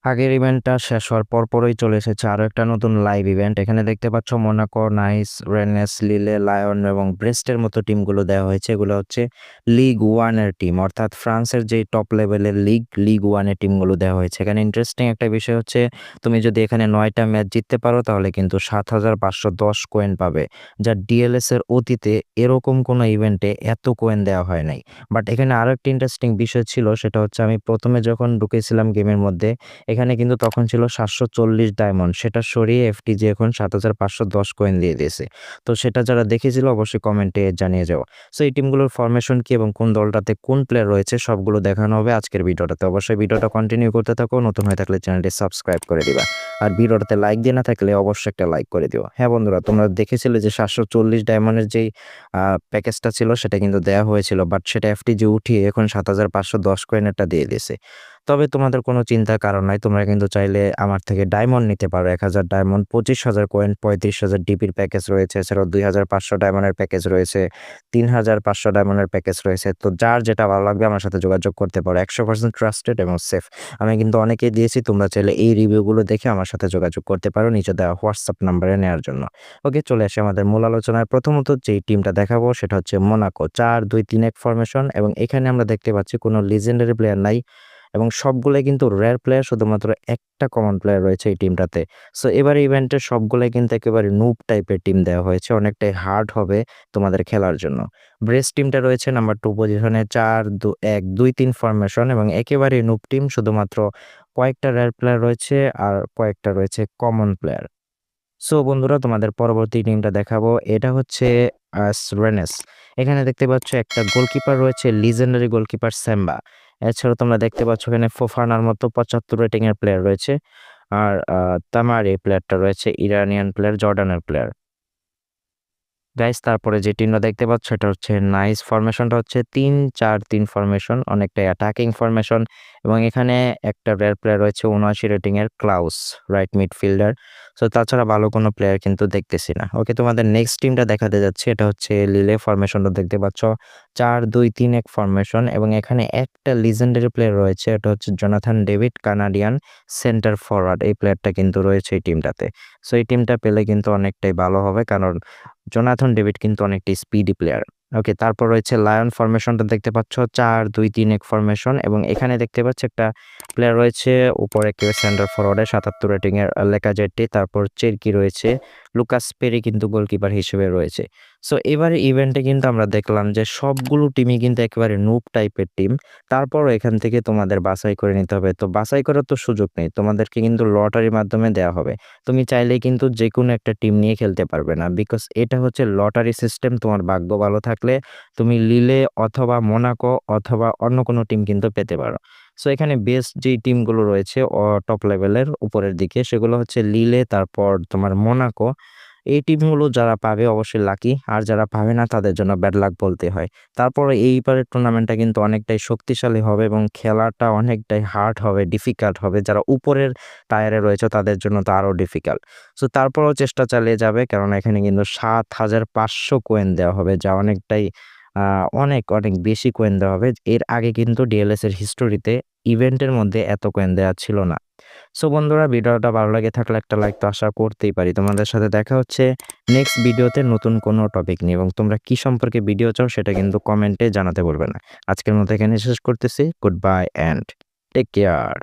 আগের ইভেন্টটা শেষ হওয়ার পরপরই চলে এসেছে আরো একটা নতুন লাইভ ইভেন্ট। এখানে দেখতে পাচ্ছ মোনাকো, নাইস, রেনেস, লিলে, লায়ন এবং ব্রেস্টের মতো টিমগুলো দেওয়া হয়েছে। এগুলো হচ্ছে লিগ ওয়ানের টিম, অর্থাৎ ফ্রান্সের যে টপ লেভেলের লিগ ওয়ানের টিমগুলো দেওয়া হয়েছে। এখানে ইন্টারেস্টিং একটা বিষয় হচ্ছে, তুমি যদি এখানে 9টা ম্যাচ জিততে পারো তাহলে কিন্তু 7,510 কোয়েন পাবে, যা ডিএলএস এর অতীতে এরকম কোনো ইভেন্টে এত কোয়েন দেওয়া হয় নাই। বাট এখানে আরো একটা ইন্টারেস্টিং বিষয় ছিল, সেটা হচ্ছে আমি প্রথমে যখন ঢুকেছিলাম গেমের মধ্যে, এখানে কিন্তু তখন ছিল 740 ডায়মন্ড, সেটা সরিয়ে এফটিজি এখন 7,510 কয়েন দিয়ে দিয়েছে। তো সেটা যারা দেখেছিল অবশ্যই কমেন্টে জানিয়ে যাও। সো এই টিমগুলোর ফরমেশন কি এবং কোন দলটাতে কোন প্লেয়ার রয়েছে সবগুলো দেখানো হবে আজকের ভিডিওটাতে। অবশ্যই ভিডিওটা কন্টিনিউ করতে থাকো, নতুন হয়ে থাকলে চ্যানেলটি সাবস্ক্রাইব করে দিবা। আর ভিডিওটাতে লাইক দিয়ে না থাকলে অবশ্যই একটা লাইক করে দিও। হ্যাঁ বন্ধুরা, তোমরা দেখেছিলে যে 740 ডায়মন্ডের যেই প্যাকেজটা ছিল সেটা কিন্তু দেওয়া হয়েছিল, বাট সেটা এফটিজি উঠিয়ে এখন 7,510 কয়েনেরটা দিয়ে দিয়েছে। তবে তোমাদের কোনো চিন্তার কারণ নাই, তোমরা কিন্তু চাইলে আমার থেকে ডায়মন্ড নিতে পারো। 1,000 ডায়মন্ড, 25,000 কয়েন, 35,000 ডিপির প্যাকেজ রয়েছে, এছাড়াও 2,500 ডায়মন্ডের প্যাকেজ রয়েছে, 3,500 ডায়মন্ডের প্যাকেজ রয়েছে। তো যার যেটা ভালো লাগবে আমার সাথে যোগাযোগ করতে পারো। 100% ট্রাস্টেড এবং সেফ। আমি কিন্তু অনেকেই দিয়েছি, তোমরা চাইলে এই রিভিউগুলো দেখে আমার সাথে যোগাযোগ করতে পারো নিচে দেওয়া হোয়াটসঅ্যাপ নাম্বারে নেওয়ার জন্য। ওকে, চলে আসি আমাদের মূল আলোচনায়। প্রথমত যেই টিমটা দেখাবো সেটা হচ্ছে মোনাকো, 4-2-3-1 ফরমেশন, এবং এখানে আমরা দেখতে পাচ্ছি কোনো লিজেন্ডারি প্লেয়ার নাই এবং সবগুলাই কিন্তু রেয়ার প্লেয়ার, শুধুমাত্র একটা কমন প্লেয়ার রয়েছে এই টিমটাতে। সো এবারে ইভেন্টের সবগুলাই কিন্তু একেবারে নুব টাইপের টিম দেওয়া হয়েছে, অনেকটাই হার্ড হবে তোমাদের খেলার জন্য। ব্রেস্ট টিমটা রয়েছে নাম্বার 2 পজিশনে, 4-1-2-3 ফরমেশন এবং একেবারে নুব টিম, শুধুমাত্র কয়েকটা রেয়ার প্লেয়ার রয়েছে আর কয়েকটা রয়েছে কমন প্লেয়ার। সো বন্ধুরা, তোমাদের পরবর্তী টিমটা দেখাবো, এটা হচ্ছে রেনেস। এখানে দেখতে পাচ্ছ একটা গোলকিপার রয়েছে, লিজেন্ডারি গোলকিপার সেম্বা। এছাড়াও তোমরা দেখতে পাচ্ছ এখানে ফোফানার মতো 75 রেটিং এর প্লেয়ার রয়েছে। আর তামার এই প্লেয়ারটা রয়েছে ইরানিয়ান প্লেয়ার, জর্ডানের প্লেয়ার। গাইস, তারপরে যে টিমটা দেখতে পাচ্ছ এটা হচ্ছে নাইস। ফরমেশনটা হচ্ছে 3-4-3 ফরমেশন, অনেকটাই অ্যাটাকিং ফরমেশন, এবং এখানে একটা রেয়ার প্লেয়ার রয়েছে 79 রেটিং এর ক্লাউস, রাইট মিডফিল্ডার। সো তাছাড়া ভালো কোনো প্লেয়ার কিন্তু দেখতেছি না। ওকে, তোমাদের নেক্সট টিমটা দেখাতে যাচ্ছে, এটা হচ্ছে লিলে। ফরমেশনটা দেখতে পাচ্ছ 4-2-3-1 ফরমেশন, এবং এখানে একটা লিজেন্ডারি প্লেয়ার রয়েছে, এটা হচ্ছে Jonathan David, Canadian centre forward. এই প্লেয়ারটা কিন্তু রয়েছে এই টিমটাতে। সো এই টিমটা পেলে কিন্তু অনেকটাই ভালো হবে, কারণ জোনাথন ডেভিড কিন্তু অনেকটা স্পিডি প্লেয়ার। ওকে, তারপর রয়েছে লায়ন। ফরমেশনটা দেখতে পাচ্ছ 4-2-3-1 ফরমেশন, এবং এখানে দেখতে পাচ্ছ একটা প্লেয়ার রয়েছে উপরে কেউ সেন্টার ফরওয়ার্ডে 77 রেটিং এর লেকাজেটি। তারপর চেরকি রয়েছে, লুকাস পেরি কিন্তু গোলকিপার হিসেবে রয়েছে। সো এবারে ইভেন্টে কিন্তু আমরা দেখলাম যে সবগুলো টিমই কিন্তু একেবারে নুব টাইপের টিম। তারপরও এখান থেকে তোমাদের বাছাই করে নিতে হবে। তো বাছাই করার তো সুযোগ নেই, তোমাদেরকে কিন্তু লটারির মাধ্যমে দেওয়া হবে। তুমি চাইলেই কিন্তু যে কোনো একটা টিম নিয়ে খেলতে পারবে না, বিকজ এটা হচ্ছে লটারি সিস্টেম। তোমার ভাগ্য ভালো থাকলে তুমি লিলে অথবা মোনাকো অথবা অন্য কোনো টিম কিন্তু পেতে পারো। সো এখানে বেস্ট যেই টিমগুলো রয়েছে টপ লেভেলের উপরের দিকে, সেগুলো হচ্ছে লিলে, তারপর তোমার মোনাকো। এই টিমগুলো যারা পাবে অবশ্যই লাকি, আর যারা পাবে না তাদের জন্য ব্যাড লাক বলতে হয়। তারপরে এইবারের টুর্নামেন্টটা কিন্তু অনেকটাই শক্তিশালী হবে এবং খেলাটা অনেকটাই হার্ড হবে, ডিফিকাল্ট হবে। যারা উপরের টায়ারে রয়েছে তাদের জন্য তো আরও ডিফিকাল্ট। সো তারপরেও চেষ্টা চালিয়ে যাবে, কারণ এখানে কিন্তু 7,500 কোয়েন দেওয়া হবে, যা অনেকটাই অনেক অনেক বেশি কোয়েন দেওয়া হবে। এর আগে কিন্তু ডিএলএস এর হিস্টোরিতে ইভেন্টের মধ্যে এত কোয়েন দেওয়া ছিল না। সো বন্ধুরা, ভিডিওটা ভালো লাগে থাকলে একটা লাইক তো আশা করতেই পারি। তোমাদের সাথে দেখা হচ্ছে নেক্সট ভিডিওতে নতুন কোনো টপিক নিয়ে, এবং তোমরা কি সম্পর্কে ভিডিও চাও সেটা কিন্তু কমেন্টে জানাতে বলবে না। আজকের মতো এখানে শেষ করতেছি। Goodbye and take care.